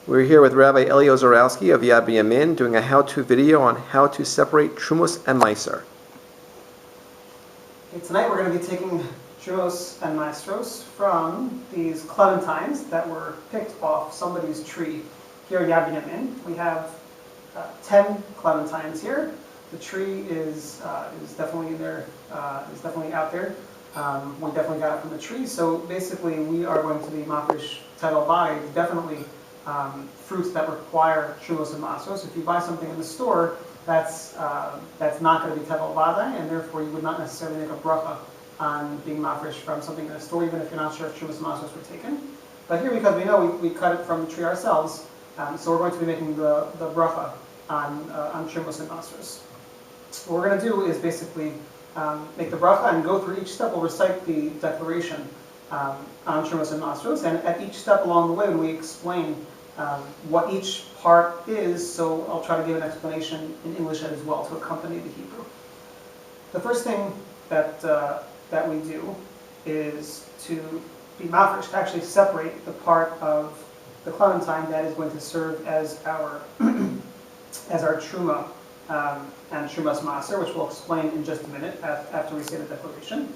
We're here with Rabbi Ozarowski of Yad B'Yamin doing a how-to video on how to separate Trumos and Meiser. Okay, tonight we're going to be taking Trumos and Maestros from these clementines that were picked off somebody's tree here at Yad B'Yamin. We have 10 clementines here. The tree is definitely in there, is definitely out there. We definitely got it from the tree. So basically, we are going to be mafresh tetel vada, definitely fruits that require Trumos and Maestros. If you buy something in the store, that's not going to be tetel vada, and therefore you would not necessarily make a bracha on being mafresh from something in the store, even if you're not sure if Trumos and Maestros were taken. But here, because we know we cut it from the tree ourselves, so we're going to be making the bracha on Trumos and Maestros. What we're going to do is basically make the bracha and go through each step. We'll recite the declaration on Terumot and Maestros, and at each step along the way, when we explain what each part is, so I'll try to give an explanation in English as well to accompany the Hebrew. The first thing that we do is to be mafresh, to actually separate the part of the clementine that is going to serve as our as our truma and Trumas Maser, which we'll explain in just a minute after we say the declaration.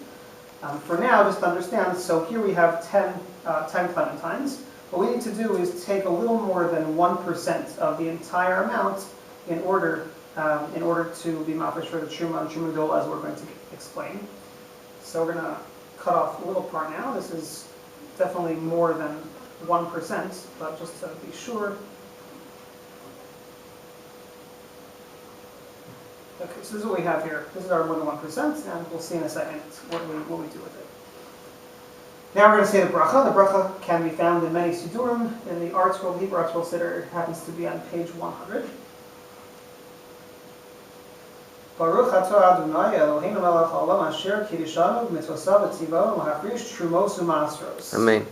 For now, just to understand, so here we have 10 clementines. What we need to do is take a little more than 1% of the entire amount in order to be mafresh for the Truma and Truma Gdola, as we're going to explain. So we're going to cut off a little part now. This is definitely more than 1%, but just to be sure. Okay, so this is what we have here. This is our more than 1%, and we'll see in a second what we do with it. Now we're going to say the bracha. The bracha can be found in many sidurim. In the Art Scroll, the Hebrew Art Scroll Siddur, it happens to be on page 100. Baruch atah Adonai Eloheinu melech haolam asher kiddushanu b'mitzvosav v'tzivonu lahafrish trumos u'masros. Amen.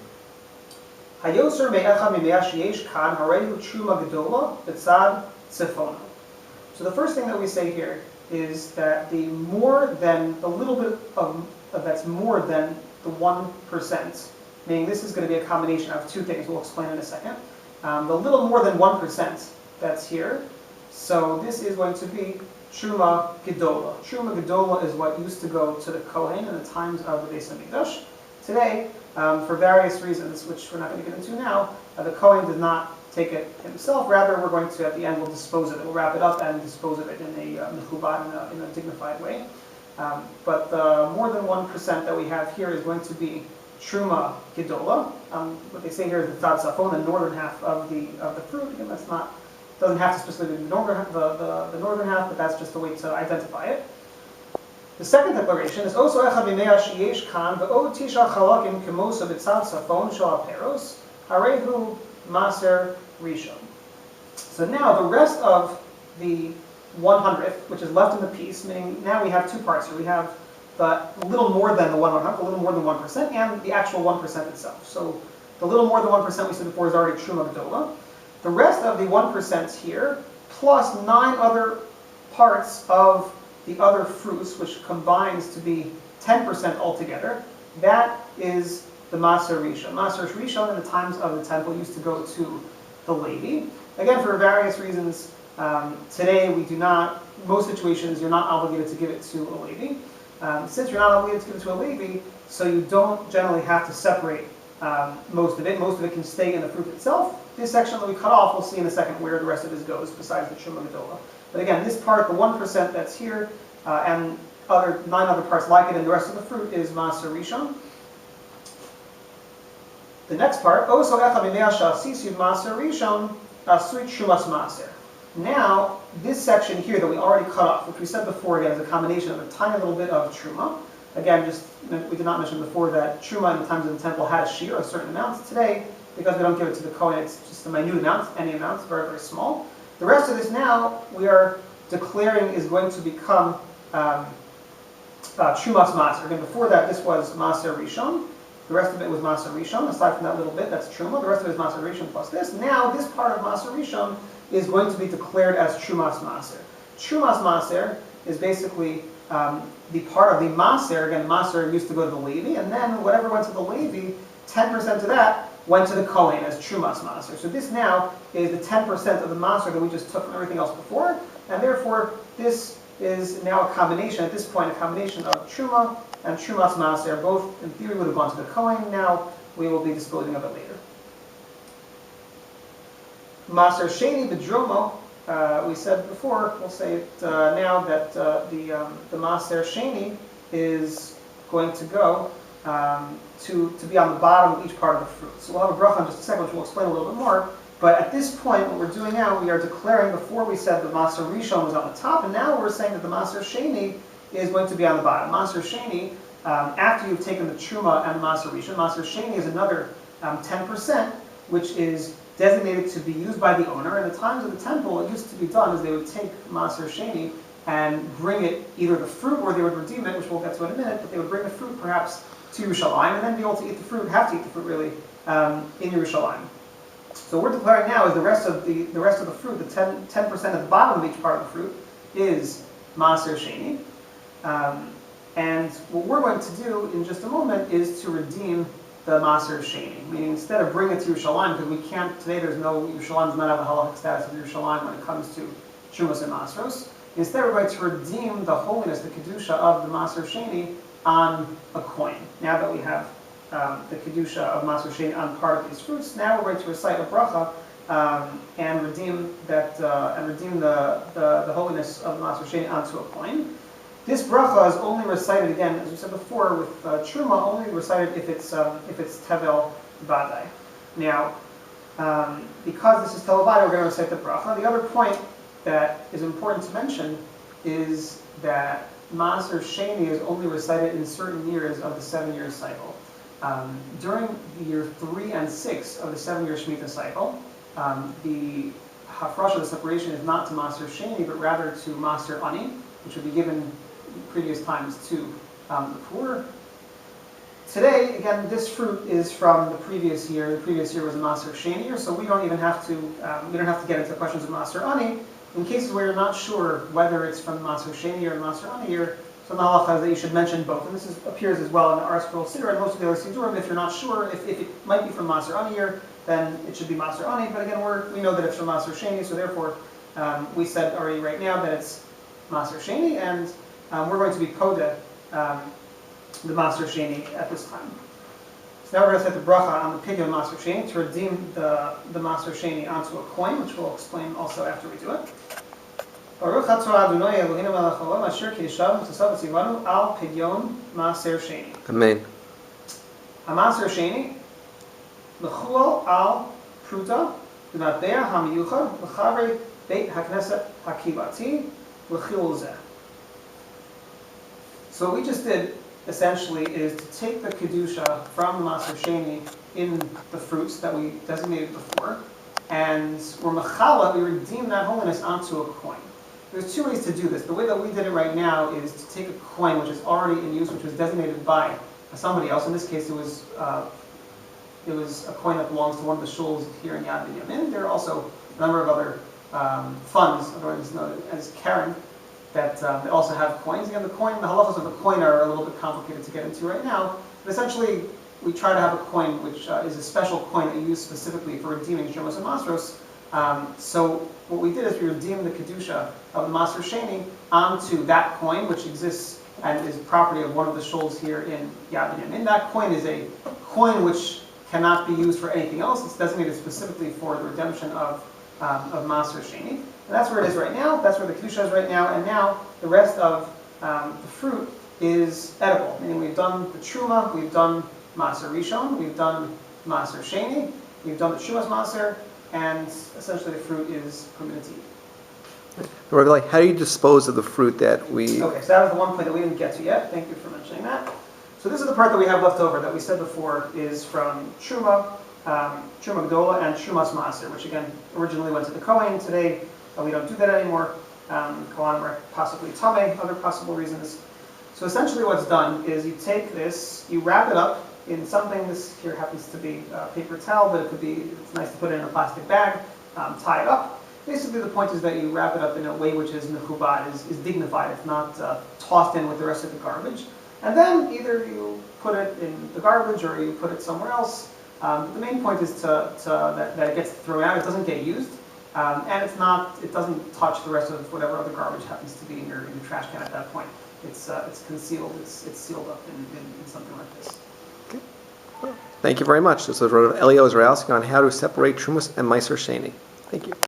Hayoser me'echa mimea sheyesh kan harehu truma gedola b'tzad tzifonu. So the first thing that we say here is that the little bit of that's more than the 1%, meaning this is going to be a combination of two things we'll explain in a second. The little more than 1% that's here, so this is going to be Truma Gedola. Truma Gedola is what used to go to the Kohen in the times of the Beis Hamikdash. Today, for various reasons, which we're not going to get into now, the Kohen does not take it himself. Rather, we're going to, at the end, we'll dispose of it. We'll wrap it up and dispose of it in a mechubad, in a dignified way. But the more than 1% that we have here is going to be Truma Gedola. What they say here is the tzad safon, the northern half of the fruit. Again, that's not, doesn't have to specifically be the northern half, but that's just a way to identify it. The second declaration is also echa b'mea sheyesh kan ve'od tisha chalakim kemosa b'tzad safon shel haperos harehu maser rishon. So now the rest of the 100th, which is left in the piece, meaning now we have two parts here. We have the little more than the 1/100, a little more than 1%, and the actual 1% itself. So the little more than 1% we said before is already Truma Gedola. The rest of the 1% here, plus 9 other parts of the other fruits, which combines to be 10% altogether, that is the Maser Rishon. Maser Rishon in the times of the temple used to go to the Levi. Again, for various reasons, today we do not, most situations you're not obligated to give it to a Levi. Since you're not obligated to give it to a Levi, so you don't generally have to separate most of it. Most of it can stay in the fruit itself. This section that we cut off, we'll see in a second where the rest of this goes, besides the Truma Gedola. But again, this part, the 1% that's here, and 9 other parts like it, and the rest of the fruit is Maser Rishon. The next part, also echa b'mea she'asisu Maser Rishon asui Trumas Maser. Now, this section here that we already cut off, which we said before, again, is a combination of a tiny little bit of Truma. Again, we did not mention before that Truma in the times of the temple had a shear, a certain amount. Today, because we don't give it to the Kohen, it's just a minute amount, any amount, it's very, very small. The rest of this now, we are declaring is going to become Trumas Maser. Again, before that, this was Maser Rishon. The rest of it was Maser Rishon. Aside from that little bit, that's Truma. The rest of it is Maser Rishon plus this. Now, this part of Maser Rishon is going to be declared as Trumas Maser. Trumas Maser is basically the part of the Maser. Again, Maser used to go to the Levi, and then whatever went to the Levi, 10% of that went to the Kohen as Trumas Maser. So this now is the 10% of the Maser that we just took from everything else before, and therefore this is now a combination, at this point, a combination of Truma and Trumas Maser. Both, in theory, would have gone to the Kohen. Now we will be disposing of it later. Maser Sheni B'Dromo, we said before, we'll say it now, that the Maser Sheni is going to go to be on the bottom of each part of the fruit. So we'll have a bracha in just a second, which we'll explain a little bit more. But at this point, what we're doing now, we are declaring, before we said the Maser Rishon was on the top, and now we're saying that the Maser Sheni is going to be on the bottom. Maser Sheni, after you've taken the Truma and the Maser Rishon, Maser Sheni is another 10%, which is designated to be used by the owner. In the times of the temple, it used to be done is they would take Maser Sheni and bring it, either the fruit, or they would redeem it, which we'll get to in a minute, but they would bring the fruit perhaps to Yerushalayim, and then be able to eat the fruit, have to eat the fruit really, in Yerushalayim. So what we're declaring now is the rest of the fruit, the 10% at the bottom of each part of the fruit, is Maser Sheni. And what we're going to do in just a moment is to redeem the Maser Sheni, meaning instead of bringing it to Yerushalayim, because we can't, today Yerushalayim does not have a halachic status of Yerushalayim when it comes to Shumos and Masros. Instead, we're going to redeem the holiness, the Kedusha of the Maser Sheni on a coin. Now that we have the Kedusha of Maser Sheni on part of these fruits, now we're going to recite a bracha and redeem that the holiness of the Maser Sheni onto a coin. This bracha is only recited, again, as we said before, with Truma, only recited if it's Tevel Vadai. Now, because this is Tevel Vadai, we're going to recite the bracha. The other point that is important to mention is that Maser Sheni is only recited in certain years of the 7-year cycle. During the year 3 and 6 of the 7-year Shemitah cycle, the hafrasha, the separation, is not to Maser Sheni, but rather to Maser Ani, which would be given in previous times to the poor. Today, again, this fruit is from the previous year. The previous year was a Maser Sheni year, so we don't have to get into questions of Maser Ani. In cases where you're not sure whether it's from Maser Sheni or Maser Ani year, so the halacha is that you should mention both. And this appears as well in the Art Scroll Siddur and most of the other Siddurim. If you're not sure if it might be from Maser Ani year, then it should be Maser Ani. But again, we know that it's from Maser Sheni, so therefore we said already right now that it's Maser Sheni, and we're going to be Poda the Maser Sheni at this time. So now we're going to set the bracha on the pidyon Maser Sheni to redeem the Maser Sheni onto a coin, which we'll explain also after we do it. Baruch atah Adonai Eloheinu melech haolam asher kishav v'tzasav v'tzivanu al pidyon Maser Sheni. Amen. HaMaser Sheni l'chulol al pruta v'matbea hamiyuchad l'chavei beit hakneset hakibati l'chilul zeh. So what we just did, essentially, is to take the Kedusha from the Maser Sheni in the fruits that we designated before, and we're Mechala, we redeem that holiness onto a coin. There's two ways to do this. The way that we did it right now is to take a coin which is already in use, which was designated by somebody else. In this case, it was a coin that belongs to one of the shuls here in Yad Binyamin. There are also a number of other funds, otherwise known as Karen, that also have coins. Again, the halachas of the coin are a little bit complicated to get into right now. But essentially, we try to have a coin which is a special coin that you use specifically for redeeming Shemos and Masros. So what we did is we redeemed the Kedusha of the Maser Sheni onto that coin, which exists and is property of one of the shuls here in Yad Binyamin. That coin is a coin which cannot be used for anything else. It's designated specifically for the redemption of Maser Sheni. And that's where it is right now. That's where the Kedusha is right now. And now the rest of the fruit is edible. Meaning we've done the Truma, we've done Maser Rishon, we've done Maser Sheni, we've done the Trumas Maser, and essentially the fruit is permitted to eat. Rabbi, how do you dispose of the fruit that we... Okay, so that was the one point that we didn't get to yet. Thank you for mentioning that. So this is the part that we have left over that we said before is from Truma, Truma Gdola, and Trumas Maser, which again originally went to the Kohen. Today we don't do that anymore. Kohanim are possibly Tameh, other possible reasons. So essentially what's done is you take this, you wrap it up in something. This here happens to be paper towel, but it's nice to put it in a plastic bag, tie it up. Basically the point is that you wrap it up in a way which is mechubad, is dignified. It's not tossed in with the rest of the garbage. And then either you put it in the garbage or you put it somewhere else. The main point is that it gets thrown out, it doesn't get used, and it doesn't touch the rest of whatever other garbage happens to be in your trash can at that point. It's concealed, it's sealed up in something like this. Thank you very much. This was Rabbi Ozarowski on how to separate Terumot and Meiser Sheni. Thank you.